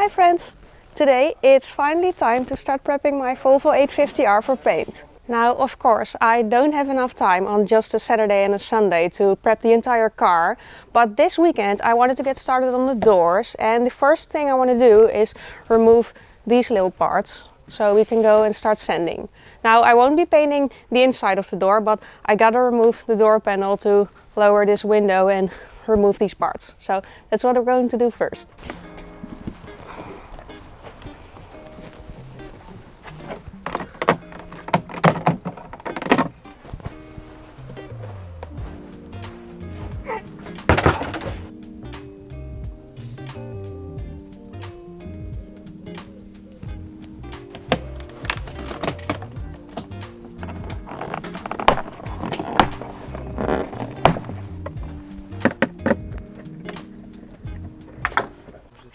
Hi friends! Today it's finally time to start prepping my Volvo 850R for paint. Now of course I don't have enough time on just a Saturday and a Sunday to prep the entire car, but this weekend I wanted to get started on the doors, and the first thing I want to do is remove these little parts so we can go and start sanding. Now I won't be painting the inside of the door, but I gotta remove the door panel to lower this window and remove these parts. So that's what we're going to do first.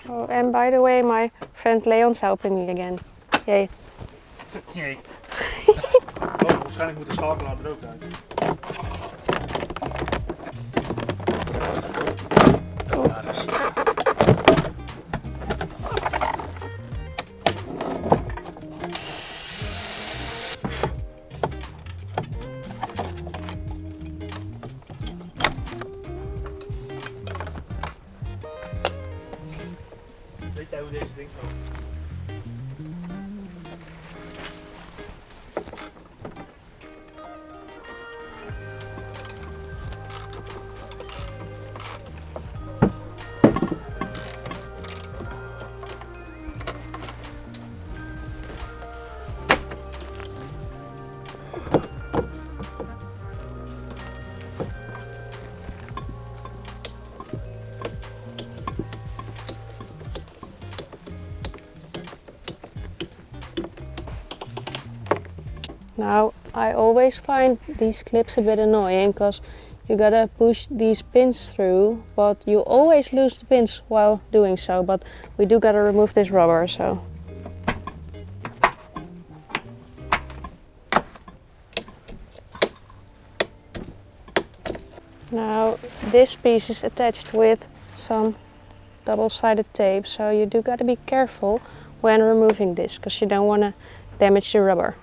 Oh, and by the way, my friend Leon's helping me again. Yay. Jee. Oh, waarschijnlijk moet de schakelaar er ook uit. Ja, dat is het. Weet jij hoe deze ding gaat? Now I always find these clips a bit annoying because you gotta push these pins through, but you always lose the pins while doing so, but we do gotta remove this rubber, so. Now this piece is attached with some double-sided tape, so you do gotta be careful when removing this because you don't want to damage the rubber.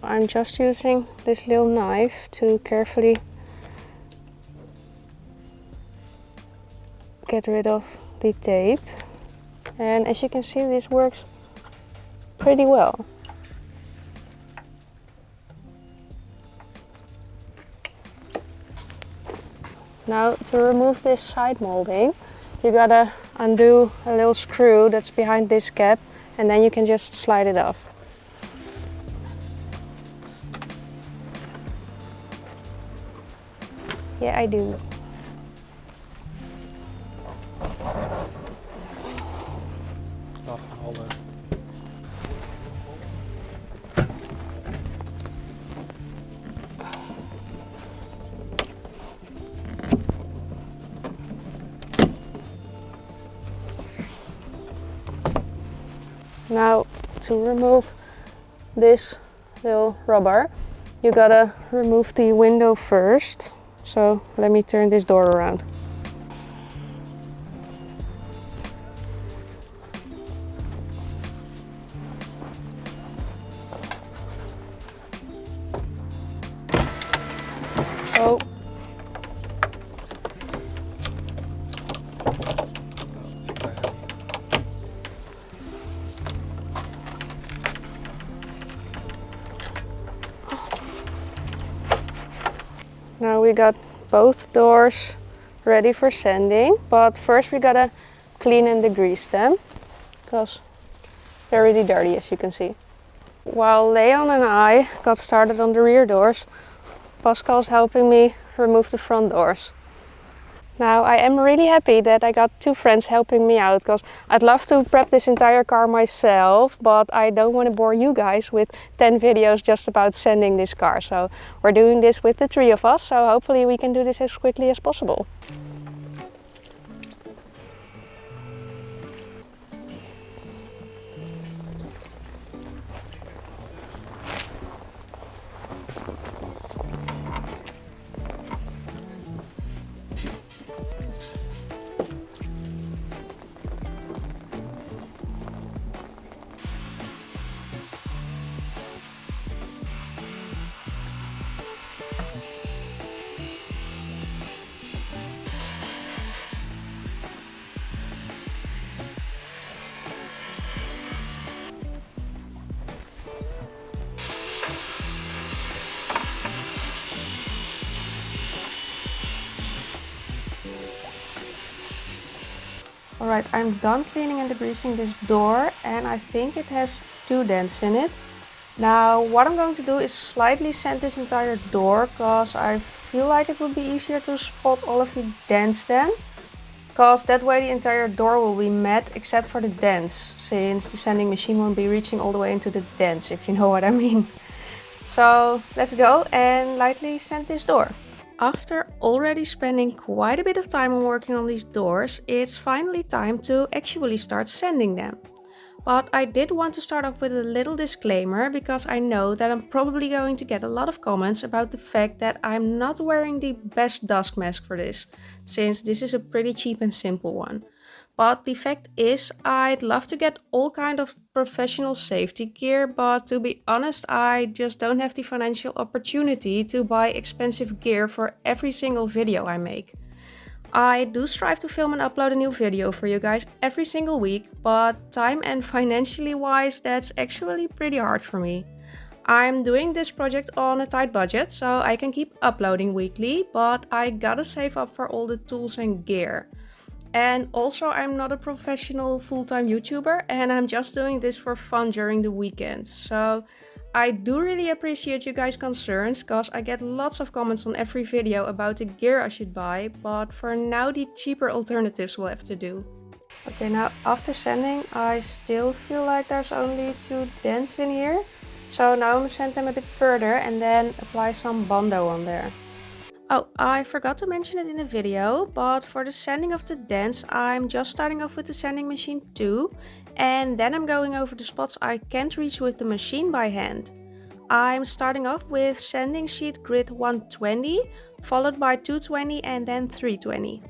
I'm just using this little knife to carefully get rid of the tape, and as you can see this works pretty well. Now to remove this side molding, you gotta undo a little screw that's behind this cap, and then you can just slide it off. Yeah, I do. Now to remove this little rubber, you gotta remove the window first. So let me turn this door around. Oh. Now we got both doors ready for sanding, but first we gotta clean and degrease them because they're really dirty, as you can see. While Leon and I got started on the rear doors, Pascal's helping me remove the front doors. Now I am really happy that I got two friends helping me out, because I'd love to prep this entire car myself, but I don't want to bore you guys with 10 videos just about sanding this car. So we're doing this with the three of us, so hopefully we can do this as quickly as possible. Alright, I'm done cleaning and degreasing this door, and I think it has 2 dents in it. Now what I'm going to do is slightly sand this entire door, because I feel like it would be easier to spot all of the dents then. Because that way the entire door will be matte except for the dents, since the sanding machine won't be reaching all the way into the dents, if you know what I mean. So let's go and lightly sand this door. After already spending quite a bit of time on working on these doors, it's finally time to actually start sanding them. But I did want to start off with a little disclaimer, because I know that I'm probably going to get a lot of comments about the fact that I'm not wearing the best dust mask for this, since this is a pretty cheap and simple one. But the fact is, I'd love to get all kind of professional safety gear, but to be honest, I just don't have the financial opportunity to buy expensive gear for every single video I make. I do strive to film and upload a new video for you guys every single week, but time and financially wise, that's actually pretty hard for me. I'm doing this project on a tight budget, so I can keep uploading weekly, but I gotta save up for all the tools and gear. And also, I'm not a professional full-time YouTuber, and I'm just doing this for fun during the weekends. So I do really appreciate you guys' concerns, because I get lots of comments on every video about the gear I should buy, but for now the cheaper alternatives will have to do. Okay, now after sanding, I still feel like there's only 2 dents in here. So now I'm gonna sand them a bit further and then apply some Bondo on there. Oh, I forgot to mention it in the video, but for the sanding of the dents, I'm just starting off with the sanding machine too, and then I'm going over the spots I can't reach with the machine by hand. I'm starting off with sanding sheet grit 120, followed by 220 and then 320.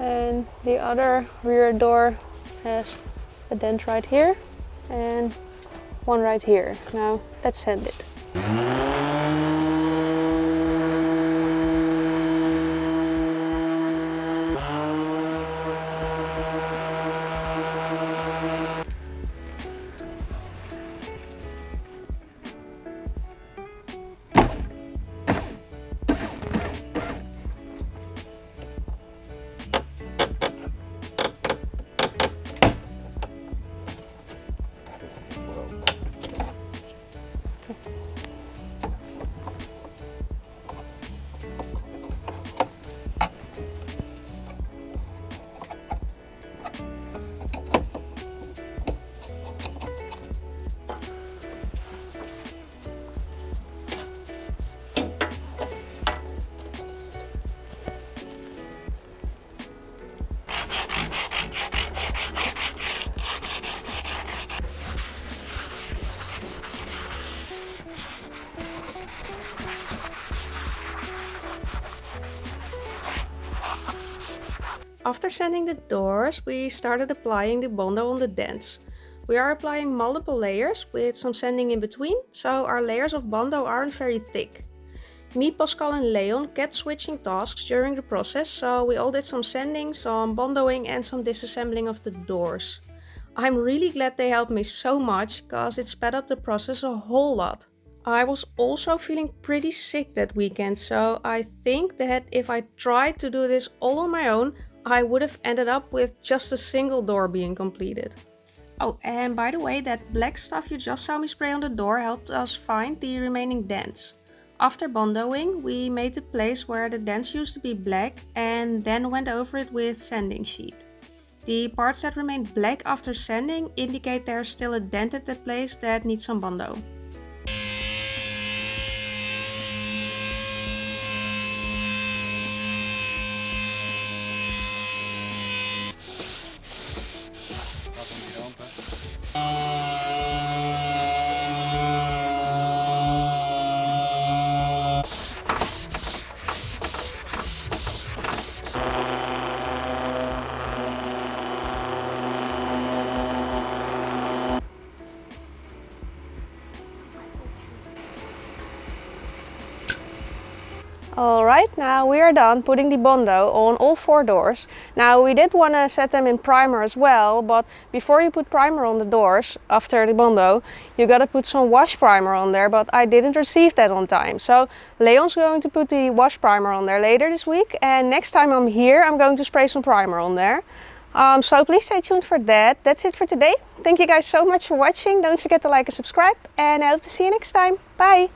And the other rear door has a dent right here and one right here. Now let's sand it. After sanding the doors, we started applying the Bondo on the dents. We are applying multiple layers with some sanding in between, so our layers of Bondo aren't very thick. Me, Pascal and Leon kept switching tasks during the process, so we all did some sanding, some Bondoing and some disassembling of the doors. I'm really glad they helped me so much, cause it sped up the process a whole lot. I was also feeling pretty sick that weekend, so I think that if I tried to do this all on my own, I would have ended up with just a single door being completed. Oh, and by the way, that black stuff you just saw me spray on the door helped us find the remaining dents. After Bondoing, we made the place where the dents used to be black and then went over it with sanding sheet. The parts that remained black after sanding indicate there's still a dent at that place that needs some Bondo. Right, now we are done putting the Bondo on all 4 doors. Now we did want to set them in primer as well, but before you put primer on the doors, after the Bondo, you gotta put some wash primer on there, but I didn't receive that on time. So Leon's going to put the wash primer on there later this week, and next time I'm here I'm going to spray some primer on there. So please stay tuned for that. That's it for today. Thank you guys so much for watching. Don't forget to like and subscribe, and I hope to see you next time. Bye!